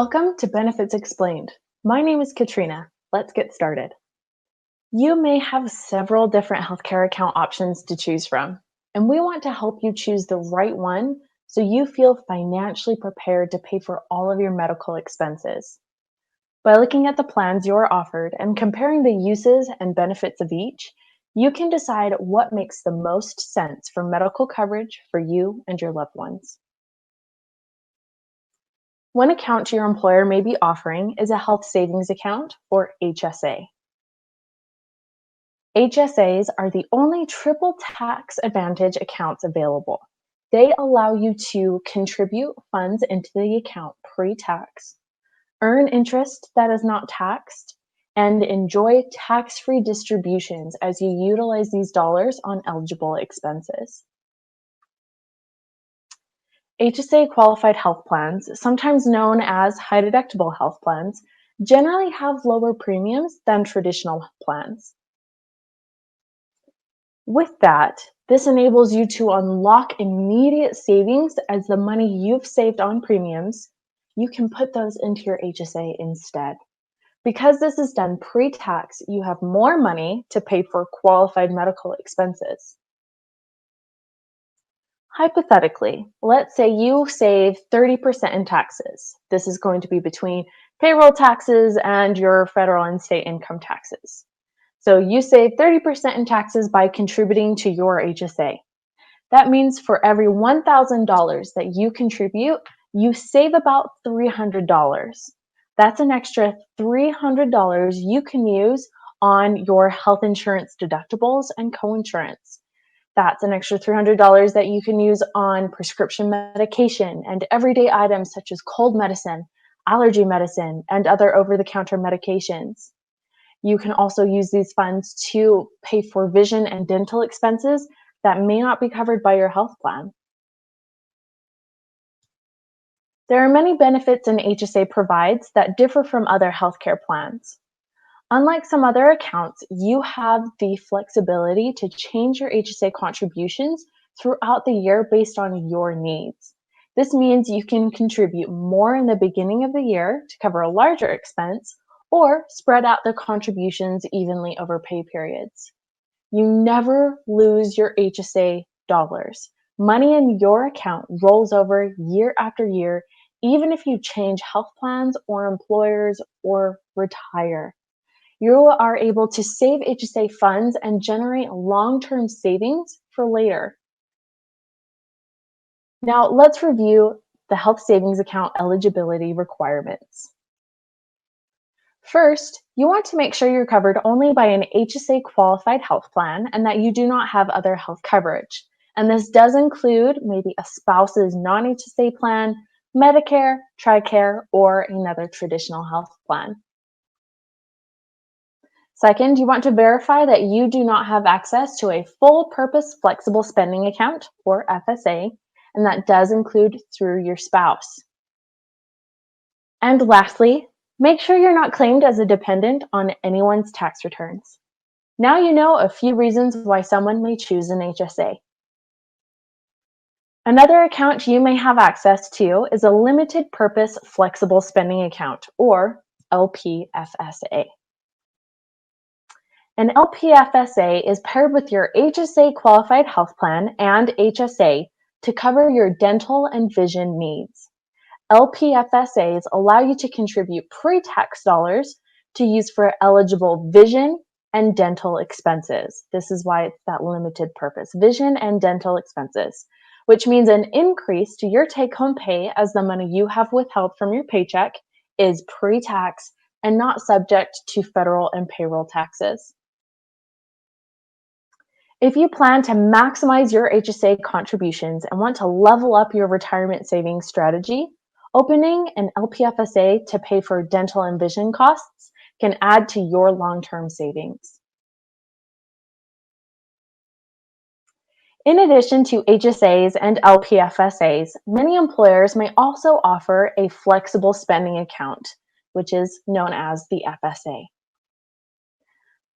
Welcome to Benefits Explained. My name is Katrina. Let's get started. You may have several different healthcare account options to choose from, and we want to help you choose the right one so you feel financially prepared to pay for all of your medical expenses. By looking at the plans you are offered and comparing the uses and benefits of each, you can decide what makes the most sense for medical coverage for you and your loved ones. One account your employer may be offering is a health savings account, or HSA. HSAs are the only triple tax advantage accounts available. They allow you to contribute funds into the account pre-tax, earn interest that is not taxed, and enjoy tax-free distributions as you utilize these dollars on eligible expenses. HSA qualified health plans, sometimes known as high deductible health plans, generally have lower premiums than traditional plans. With that, this enables you to unlock immediate savings as the money you've saved on premiums, you can put those into your HSA instead. Because this is done pre-tax, you have more money to pay for qualified medical expenses. Hypothetically, let's say you save 30% in taxes. This is going to be between payroll taxes and your federal and state income taxes. So you save 30% in taxes by contributing to your HSA. That means for every $1,000 that you contribute, you save about $300. That's an extra $300 you can use on your health insurance deductibles and coinsurance. That's an extra $300 that you can use on prescription medication and everyday items such as cold medicine, allergy medicine, and other over-the-counter medications. You can also use these funds to pay for vision and dental expenses that may not be covered by your health plan. There are many benefits an HSA provides that differ from other healthcare plans. Unlike some other accounts, you have the flexibility to change your HSA contributions throughout the year based on your needs. This means you can contribute more in the beginning of the year to cover a larger expense, or spread out the contributions evenly over pay periods. You never lose your HSA dollars. Money in your account rolls over year after year, even if you change health plans or employers or retire. You are able to save HSA funds and generate long-term savings for later. Now, let's review the health savings account eligibility requirements. First, you want to make sure you're covered only by an HSA qualified health plan and that you do not have other health coverage. And this does include maybe a spouse's non-HSA plan, Medicare, TRICARE, or another traditional health plan. Second, you want to verify that you do not have access to a full-purpose flexible spending account, or FSA, and that does include through your spouse. And lastly, make sure you're not claimed as a dependent on anyone's tax returns. Now you know a few reasons why someone may choose an HSA. Another account you may have access to is a limited purpose flexible spending account, or LPFSA. An LPFSA is paired with your HSA qualified health plan and HSA to cover your dental and vision needs. LPFSAs allow you to contribute pre-tax dollars to use for eligible vision and dental expenses. This is why it's that limited purpose, vision and dental expenses, which means an increase to your take-home pay as the money you have withheld from your paycheck is pre-tax and not subject to federal and payroll taxes. If you plan to maximize your HSA contributions and want to level up your retirement savings strategy, opening an LPFSA to pay for dental and vision costs can add to your long-term savings. In addition to HSAs and LPFSAs, many employers may also offer a flexible spending account, which is known as the FSA.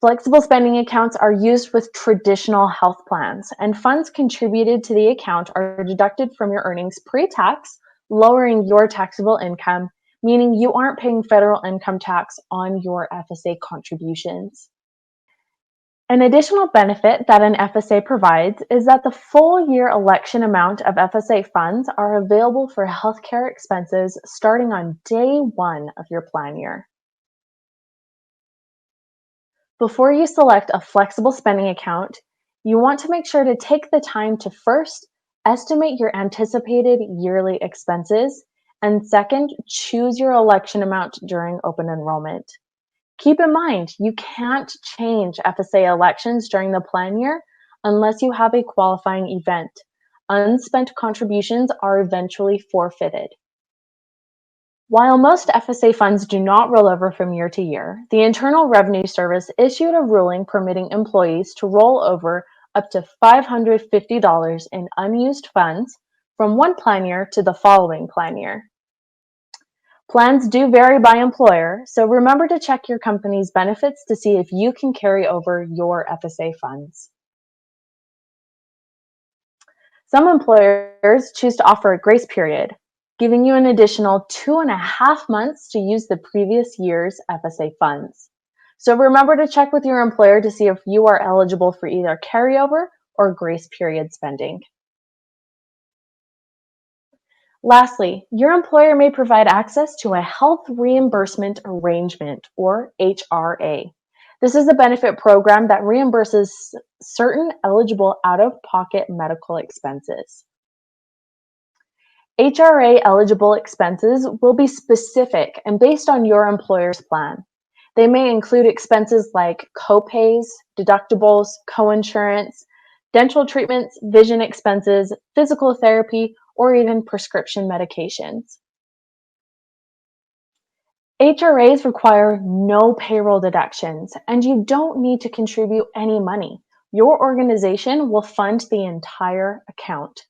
Flexible spending accounts are used with traditional health plans, and funds contributed to the account are deducted from your earnings pre-tax, lowering your taxable income, meaning you aren't paying federal income tax on your FSA contributions. An additional benefit that an FSA provides is that the full year election amount of FSA funds are available for healthcare expenses starting on day one of your plan year. Before you select a flexible spending account, you want to make sure to take the time to first estimate your anticipated yearly expenses, and second, choose your election amount during open enrollment. Keep in mind, you can't change FSA elections during the plan year unless you have a qualifying event. Unspent contributions are eventually forfeited. While most FSA funds do not roll over from year to year, the Internal Revenue Service issued a ruling permitting employees to roll over up to $550 in unused funds from one plan year to the following plan year. Plans do vary by employer, so remember to check your company's benefits to see if you can carry over your FSA funds. Some employers choose to offer a grace period, giving you an additional 2.5 months to use the previous year's FSA funds. So remember to check with your employer to see if you are eligible for either carryover or grace period spending. Lastly, your employer may provide access to a health reimbursement arrangement, or HRA. This is a benefit program that reimburses certain eligible out-of-pocket medical expenses. HRA eligible expenses will be specific and based on your employer's plan. They may include expenses like copays, deductibles, coinsurance, dental treatments, vision expenses, physical therapy, or even prescription medications. HRAs require no payroll deductions, and you don't need to contribute any money. Your organization will fund the entire account.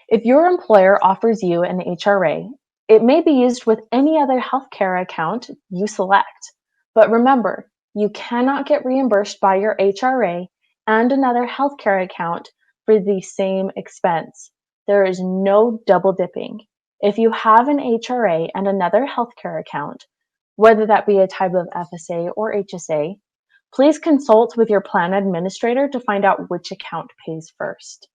If your employer offers you an HRA, it may be used with any other healthcare account you select. But remember, you cannot get reimbursed by your HRA and another healthcare account for the same expense. There is no double dipping. If you have an HRA and another healthcare account, whether that be a type of FSA or HSA, please consult with your plan administrator to find out which account pays first.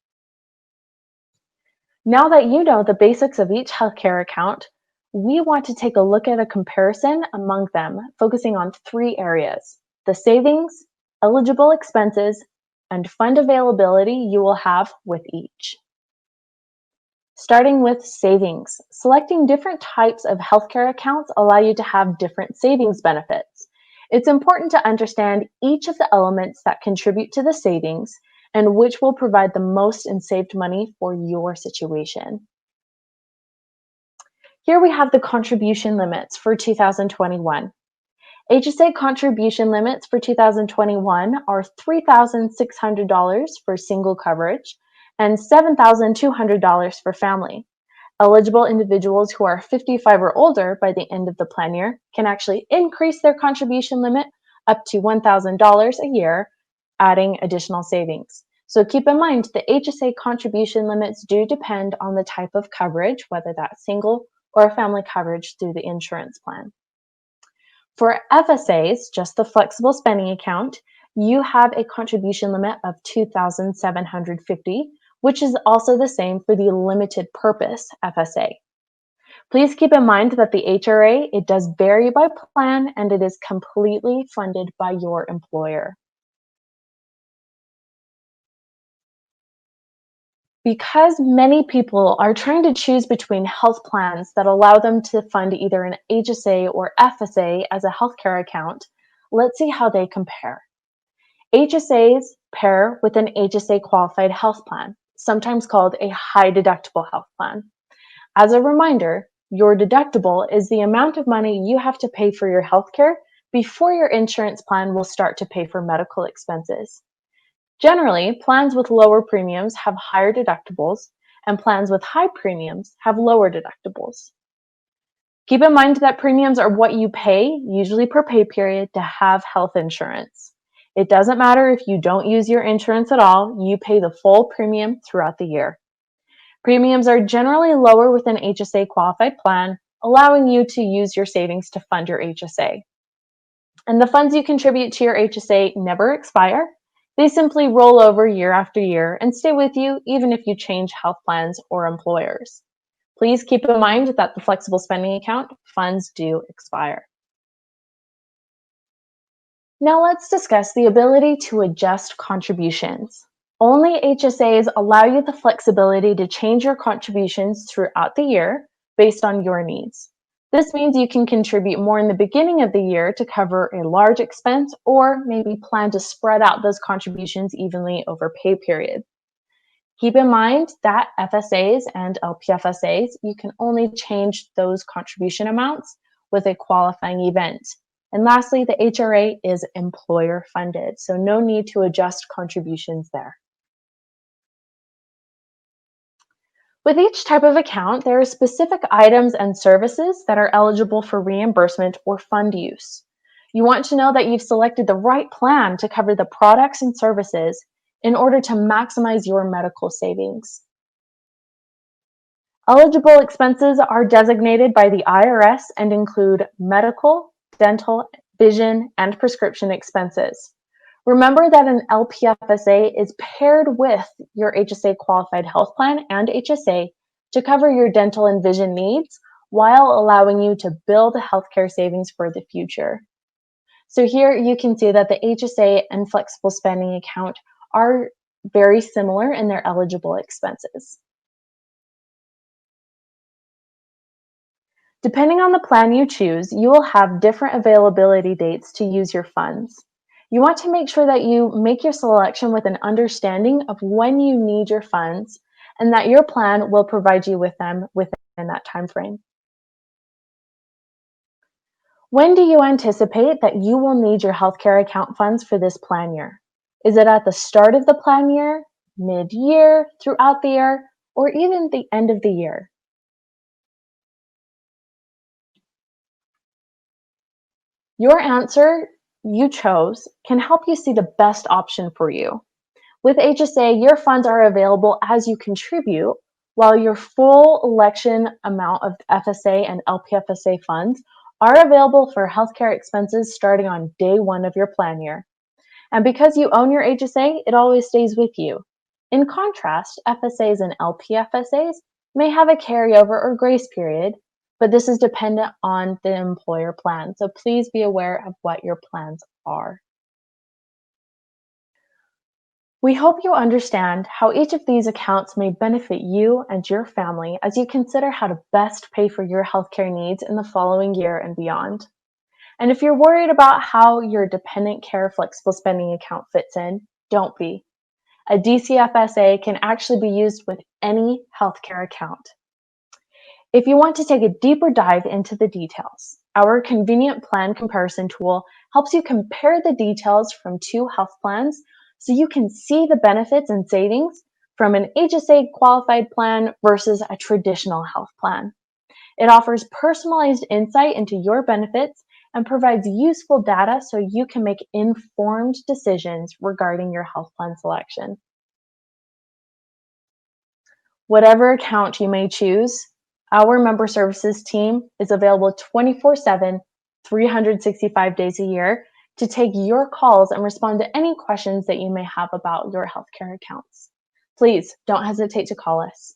Now that you know the basics of each healthcare account, we want to take a look at a comparison among them, focusing on 3 areas: the savings, eligible expenses, and fund availability you will have with each. Starting with savings, selecting different types of healthcare accounts allow you to have different savings benefits. It's important to understand each of the elements that contribute to the savings and which will provide the most in saved money for your situation. Here we have the contribution limits for 2021. HSA contribution limits for 2021 are $3,600 for single coverage and $7,200 for family. Eligible individuals who are 55 or older by the end of the plan year can actually increase their contribution limit up to $1,000 a year, adding additional savings. So keep in mind the HSA contribution limits do depend on the type of coverage, whether that's single or family coverage through the insurance plan. For FSAs, just the flexible spending account, you have a contribution limit of $2,750, which is also the same for the limited purpose FSA. Please keep in mind that the HRA, it does vary by plan and it is completely funded by your employer. Because many people are trying to choose between health plans that allow them to fund either an HSA or FSA as a healthcare account, let's see how they compare. HSAs pair with an HSA qualified health plan, sometimes called a high deductible health plan. As a reminder, your deductible is the amount of money you have to pay for your healthcare before your insurance plan will start to pay for medical expenses. Generally, plans with lower premiums have higher deductibles, and plans with high premiums have lower deductibles. Keep in mind that premiums are what you pay, usually per pay period, to have health insurance. It doesn't matter if you don't use your insurance at all, you pay the full premium throughout the year. Premiums are generally lower with an HSA qualified plan, allowing you to use your savings to fund your HSA. And the funds you contribute to your HSA never expire. They simply roll over year after year and stay with you even if you change health plans or employers. Please keep in mind that the flexible spending account funds do expire. Now let's discuss the ability to adjust contributions. Only HSAs allow you the flexibility to change your contributions throughout the year based on your needs. This means you can contribute more in the beginning of the year to cover a large expense, or maybe plan to spread out those contributions evenly over pay periods. Keep in mind that FSAs and LPFSAs, you can only change those contribution amounts with a qualifying event. And lastly, the HRA is employer funded, so no need to adjust contributions there. With each type of account, there are specific items and services that are eligible for reimbursement or fund use. You want to know that you've selected the right plan to cover the products and services in order to maximize your medical savings. Eligible expenses are designated by the IRS and include medical, dental, vision, and prescription expenses. Remember that an LPFSA is paired with your HSA qualified health plan and HSA to cover your dental and vision needs while allowing you to build healthcare savings for the future. So here you can see that the HSA and flexible spending account are very similar in their eligible expenses. Depending on the plan you choose, you will have different availability dates to use your funds. You want to make sure that you make your selection with an understanding of when you need your funds and that your plan will provide you with them within that time frame. When do you anticipate that you will need your healthcare account funds for this plan year? Is it at the start of the plan year, mid-year, throughout the year, or even the end of the year? Your answer you chose can help you see the best option for you. With HSA, your funds are available as you contribute, while your full election amount of FSA and LPFSA funds are available for healthcare expenses starting on day one of your plan year. And because you own your HSA, it always stays with you. In contrast, FSAs and LPFSAs may have a carryover or grace period, but this is dependent on the employer plan. So please be aware of what your plans are. We hope you understand how each of these accounts may benefit you and your family as you consider how to best pay for your healthcare needs in the following year and beyond. And if you're worried about how your dependent care flexible spending account fits in, don't be. A DCFSA can actually be used with any healthcare account. If you want to take a deeper dive into the details, our convenient plan comparison tool helps you compare the details from two health plans so you can see the benefits and savings from an HSA qualified plan versus a traditional health plan. It offers personalized insight into your benefits and provides useful data so you can make informed decisions regarding your health plan selection. Whatever account you may choose, our member services team is available 24/7, 365 days a year to take your calls and respond to any questions that you may have about your healthcare accounts. Please don't hesitate to call us.